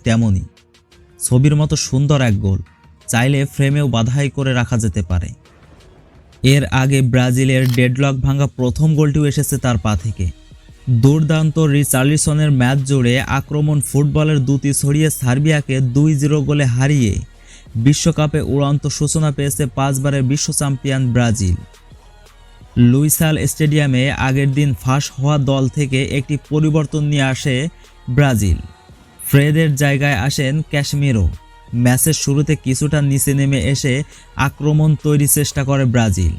তেমনই ছবির মতো সুন্দর এক গোল, চাইলে ফ্রেমেও বাধাই করে রাখা যেতে পারে। এর আগে ব্রাজিলের ডেডলক ভাঙা প্রথম গোলটিও এসেছে তার পা থেকে। দুর্দান্ত রিচার্লিসনের ম্যাচ জুড়ে আক্রমণ ফুটবলের দুটি ছড়িয়ে সার্বিয়াকে 2-0 গোলে হারিয়ে বিশ্বকাপে উড়ন্ত সূচনা পেয়েছে 5 বারের বিশ্ব চ্যাম্পিয়ন ব্রাজিল। লুইসাল স্টেডিয়ামে আগের দিন ফাঁস হওয়া দল থেকে একটি পরিবর্তন নিয়ে আসে ব্রাজিল। ফ্রেদের জায়গায় আসেন ক্যাসমিরো। ম্যাচের শুরুতে কিছুটা নিচে নেমে এসে আক্রমণ তৈরির চেষ্টা করে ব্রাজিল।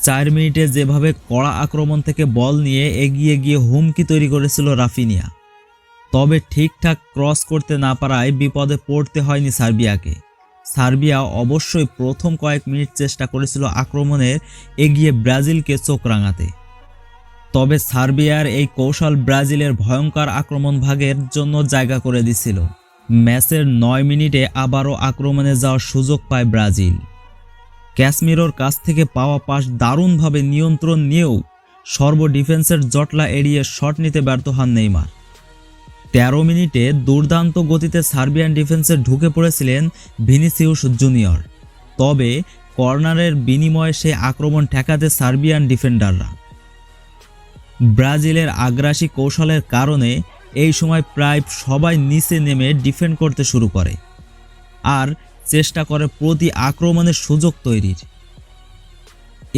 4 মিনিটে যেভাবে কড়া আক্রমণ থেকে বল নিয়ে এগিয়ে গিয়ে হুমকি তৈরি করেছিল রাফিনিয়া, তবে ঠিকঠাক ক্রস করতে না পারায় বিপদে পড়তে হয়নি সার্বিয়াকে। সার্বিয়া অবশ্যই প্রথম কয়েক মিনিট চেষ্টা করেছিল আক্রমণের এগিয়ে ব্রাজিলকে চোখ রাঙাতে, তবে সার্বিয়ার এই কৌশল ব্রাজিলের ভয়ঙ্কর আক্রমণ ভাগের জন্য জায়গা করে দিছিল। ম্যাচের 9 মিনিটে আবারও আক্রমণে যাওয়ার সুযোগ পায় ব্রাজিল। ক্যাসমিরোর কাছ থেকে পাওয়া পাস দারুণভাবে নিয়ন্ত্রণ নিয়েও ডিফেন্সের জটলা এড়িয়ে শট নিতে ব্যর্থ হন নেইমার। 13 মিনিটে দুর্দান্ত গতিতে সার্বিয়ান ডিফেন্সে ঢুকে পড়েছিলেন ভিনিসিউস জুনিয়র, তবে কর্নারের বিনিময়ে সেই আক্রমণ ঠেকাতে সার্বিয়ান ডিফেন্ডাররা। ব্রাজিলের আগ্রাসী কৌশলের কারণে এই সময় প্রায় সবাই নিচে নেমে ডিফেন্ড করতে শুরু করে আর চেষ্টা করে প্রতি আক্রমণের সুযোগ তৈরির।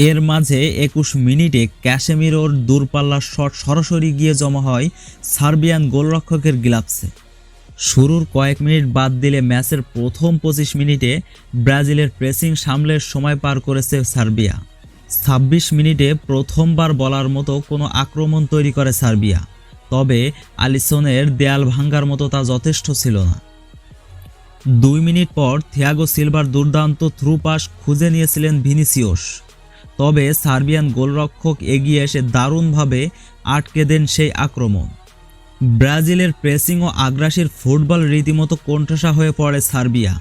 এর মাঝে 21 মিনিটে ক্যাসেমিরোর দূরপাল্লার শট সরাসরি গিয়ে জমা হয় সার্বিয়ান গোলরক্ষকের গ্লাভসে। শুরুর কয়েক মিনিট বাদ দিলে ম্যাচের প্রথম 25 মিনিটে ব্রাজিলের প্রেসিং সামলে সময় পার করেছে সার্বিয়া। 26 মিনিটে প্রথমবার বলার মতো কোনো আক্রমণ তৈরি করে সার্বিয়া, তবে আলিসনের দেয়াল ভাঙ্গার মতো তা যথেষ্ট ছিল না। 2 মিনিট পর থিয়াগো সিলভার দুর্দান্ত থ্রু পাস খুঁজে নিয়েছিলেন ভিনিসিউস, তবে সার্বিয়ান গোলরক্ষক এগিয়ে এসে দারুণভাবে আটকে দেন সেই আক্রমণ। ব্রাজিলের প্রেসিং ও আগ্রাসীর ফুটবল রীতিমতো কোণঠাসা হয়ে পড়ে সার্বিয়া।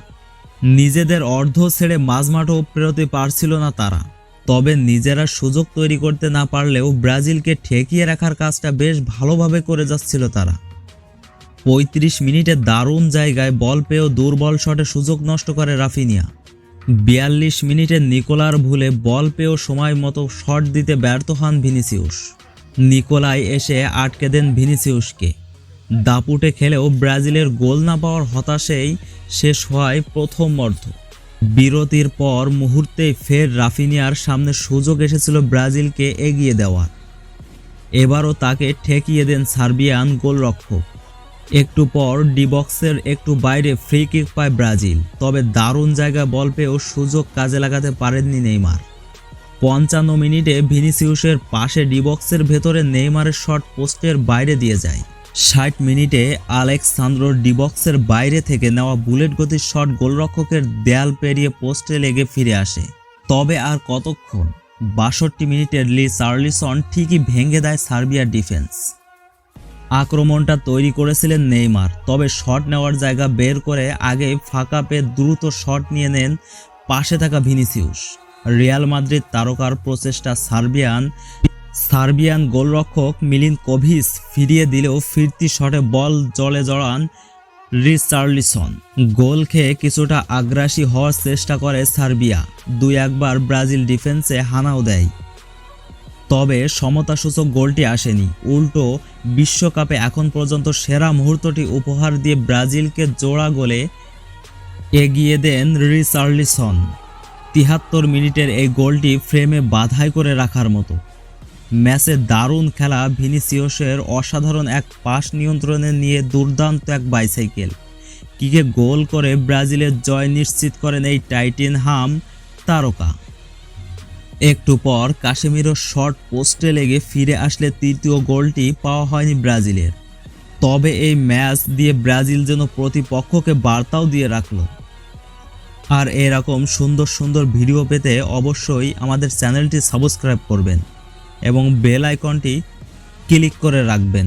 নিজেদের অর্ধ ছেড়ে মাঝমাঠও পেরোতে পারছিল না তারা, তবে নিজেরা সুযোগ তৈরি করতে না পারলেও ব্রাজিলকে ঠেকিয়ে রাখার কাজটা বেশ ভালোভাবে করে যাচ্ছিল তারা। 35 মিনিটে দারুণ জায়গায় বল পেয়েও দুর্বল শটে সুযোগ নষ্ট করে রাফিনিয়া। 42 মিনিটে নিকোলার ভুলে বল পেয়েও সময় মতো শট দিতে ব্যর্থ হন ভিনিসিউস। নিকোলাই এসে আটকে দেন ভিনিসিউসকে। দাপুটে খেলেও ব্রাজিলের গোল না পাওয়ার হতাশেই শেষ হয় প্রথম অর্ধ। বিরতির পর মুহূর্তেই ফের রাফিনিয়ার সামনে সুযোগ এসেছিল ব্রাজিলকে এগিয়ে দেওয়ার। এবারও তাকে ঠেকিয়ে দেন সার্বিয়ান গোলরক্ষক। একটু পর ডি বক্সের একটু বাইরে ফ্রি কিক পায় ব্রাজিল, তবে দারুণ জায়গায় বল পেয়েও সুযোগ কাজে লাগাতে পারেননি নেইমার। 55 মিনিটে ভিনিসিউসের পাশে ডি বক্সের ভেতরে নেইমারের শট পোস্টের বাইরে দিয়ে যায়। 60 মিনিটে আলেক্সান্দ্রো ডি বক্সের বাইরে থেকে নেওয়া বুলেট গতির শট গোলরক্ষকের দেয়াল পেরিয়ে পোস্টে লেগে ফিরে আসে। তবে আর কতক্ষণ, 62 মিনিটে রিচার্লিসন ঠিকই ভেঙে দেয় সার্বিয়ার ডিফেন্স। আক্রমণটা তৈরি করেছিলেন নেইমার, তবে শট নেওয়ার জায়গা বের করে আগে ফাঁকা পেয়ে দ্রুত শট নিয়ে নেন পাশে থাকা ভিনিসিউস। রিয়াল মাদ্রিদ তারকার প্রচেষ্টা সার্বিয়ান গোলরক্ষক মিলিনকোভিচ ফিরিয়ে দিলেও ফিরতি শটে বল জলে জড়ান রিচার্লিসন। গোল খেয়ে কিছুটা আগ্রাসী হওয়ার চেষ্টা করে সার্বিয়া, 2-1 বার ব্রাজিল ডিফেন্সে হানাও দেয়, তবে সমতাসূচক গোলটি আসেনি। উল্টো বিশ্বকাপে এখন পর্যন্ত সেরা মুহূর্তটি উপহার দিয়ে ব্রাজিলকে জোড়া গোলে এগিয়ে দেন রিচার্লিসন। 73 মিনিটের এই গোলটি ফ্রেমে বাধাই করে রাখার মতো। ম্যাচে দারুণ খেলা ভিনিসিউসের অসাধারণ এক পাস নিয়ন্ত্রণে নিয়ে দুর্দান্ত এক বাইসাইকেল কিকে গোল করে ব্রাজিলের জয় নিশ্চিত করেন এই টাইটেনহাম তারকা। একটু পর কাসেমিরোর শট পোস্টে লেগে ফিরে আসলে তৃতীয় গোলটি পাওয়া হয়নি ব্রাজিলের, তবে এই ম্যাচ দিয়ে ব্রাজিল যেন প্রতিপক্ষকে বার্তাও দিয়ে রাখল। আর এরকম সুন্দর সুন্দর ভিডিও পেতে অবশ্যই আমাদের চ্যানেলটি সাবস্ক্রাইব করবেন এবং বেল আইকনটি ক্লিক করে রাখবেন।